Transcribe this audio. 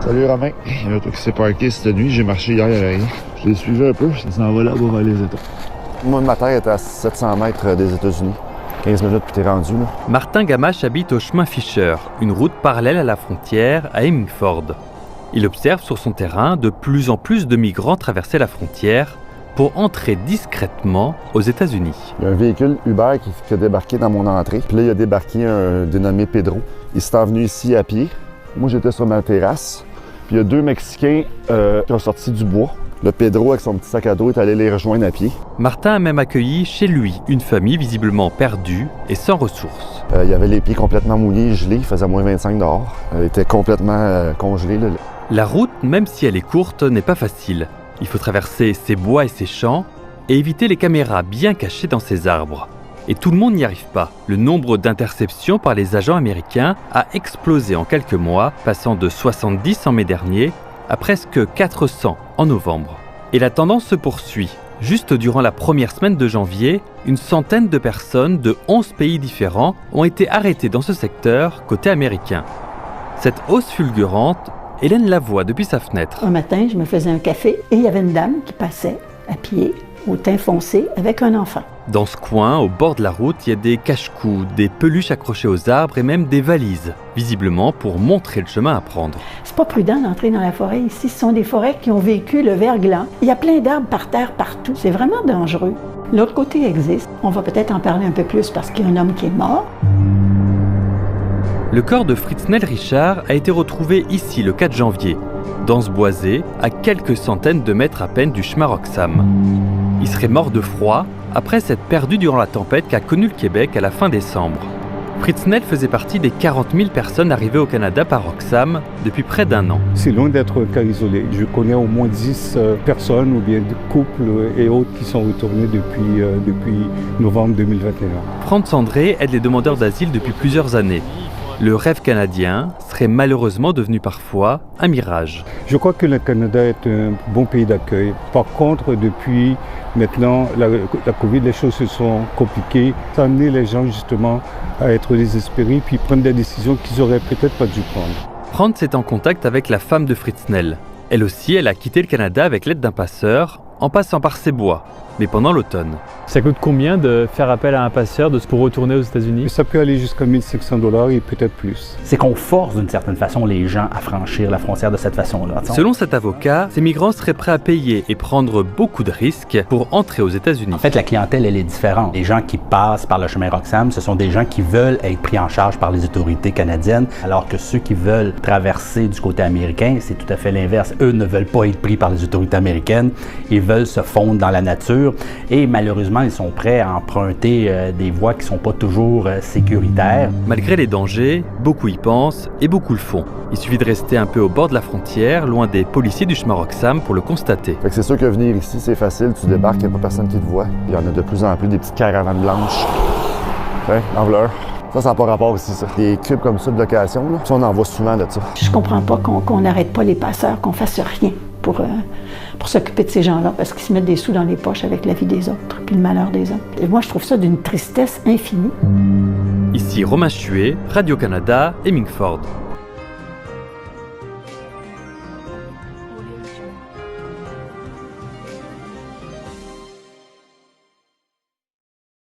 Salut Romain, il y a un truc qui s'est parqué cette nuit, j'ai marché hier, il n'y avait rien. Je l'ai suivi un peu, ça s'en va là-bas vers les États. Moi, ma terre est à 700 mètres des États-Unis. 15 minutes puis t'es rendu là. Martin Gamache habite au chemin Fisher, une route parallèle à la frontière à Hemmingford. Il observe sur son terrain de plus en plus de migrants traverser la frontière pour entrer discrètement aux États-Unis. Il y a un véhicule Uber qui a débarqué dans mon entrée. Puis là, il a débarqué un dénommé Pedro. Il s'est venu ici à pied. Moi, j'étais sur ma terrasse. Puis il y a deux Mexicains qui ont sorti du bois. Le Pedro, avec son petit sac à dos, est allé les rejoindre à pied. Martin a même accueilli chez lui une famille visiblement perdue et sans ressources. Il avait les pieds complètement mouillés, gelés. Il faisait moins 25 dehors. Il était complètement congelé. Là. La route, même si elle est courte, n'est pas facile. Il faut traverser ces bois et ces champs et éviter les caméras bien cachées dans ces arbres. Et tout le monde n'y arrive pas. Le nombre d'interceptions par les agents américains a explosé en quelques mois, passant de 70 en mai dernier à presque 400 en novembre. Et la tendance se poursuit. Juste durant la première semaine de janvier, une centaine de personnes de 11 pays différents ont été arrêtées dans ce secteur côté américain. Cette hausse fulgurante, Hélène la voit depuis sa fenêtre. Un matin, je me faisais un café et il y avait une dame qui passait à pied, au teint foncé, avec un enfant. Dans ce coin, au bord de la route, il y a des cache-coups, des peluches accrochées aux arbres et même des valises, visiblement pour montrer le chemin à prendre. C'est pas prudent d'entrer dans la forêt ici. Ce sont des forêts qui ont vécu le verglas. Il y a plein d'arbres par terre partout. C'est vraiment dangereux. L'autre côté existe. On va peut-être en parler un peu plus parce qu'il y a un homme qui est mort. Le corps de Fritznell Richard a été retrouvé ici le 4 janvier, dans ce boisé, à quelques centaines de mètres à peine du chemin Roxham. Il serait mort de froid après s'être perdu durant la tempête qu'a connue le Québec à la fin décembre. Fritznell faisait partie des 40 000 personnes arrivées au Canada par Roxham depuis près d'1 an. C'est loin d'être un cas isolé. Je connais au moins 10 personnes ou bien des couples et autres qui sont retournés depuis novembre 2021. Franz André aide les demandeurs d'asile depuis plusieurs années. Le rêve canadien serait malheureusement devenu parfois un mirage. Je crois que le Canada est un bon pays d'accueil. Par contre, depuis maintenant la COVID, les choses se sont compliquées. Ça a amené les gens justement à être désespérés puis prendre des décisions qu'ils n'auraient peut-être pas dû prendre. Franz est en contact avec la femme de Fritznell. Elle aussi, elle a quitté le Canada avec l'aide d'un passeur, en passant par ces bois, mais pendant l'automne. Ça coûte combien de faire appel à un passeur pour retourner aux États-Unis? Ça peut aller jusqu'à 1 500 $ et peut-être plus. C'est qu'on force d'une certaine façon les gens à franchir la frontière de cette façon-là. Selon cet avocat, ces migrants seraient prêts à payer et prendre beaucoup de risques pour entrer aux États-Unis. En fait, la clientèle, elle est différente. Les gens qui passent par le chemin Roxham, ce sont des gens qui veulent être pris en charge par les autorités canadiennes, alors que ceux qui veulent traverser du côté américain, c'est tout à fait l'inverse. Eux ne veulent pas être pris par les autorités américaines, ils veulent se fondre dans la nature et malheureusement, ils sont prêts à emprunter des voies qui ne sont pas toujours sécuritaires. Malgré les dangers, beaucoup y pensent et beaucoup le font. Il suffit de rester un peu au bord de la frontière, loin des policiers du chemin Roxham pour le constater. Fait que c'est sûr que venir ici, c'est facile. Tu débarques, il n'y a pas personne qui te voit. Il y en a de plus en plus des petites caravanes blanches. L'enveleur. Ça n'a pas rapport aussi, ça. Des cubes comme ça de location, là. Ça, on en voit souvent de ça. Je comprends pas qu'on n'arrête pas les passeurs, qu'on fasse rien pour s'occuper de ces gens-là, parce qu'ils se mettent des sous dans les poches avec la vie des autres, puis le malheur des autres. Et moi, je trouve ça d'une tristesse infinie. Ici Romain Chuet, Radio-Canada, Hemmingford.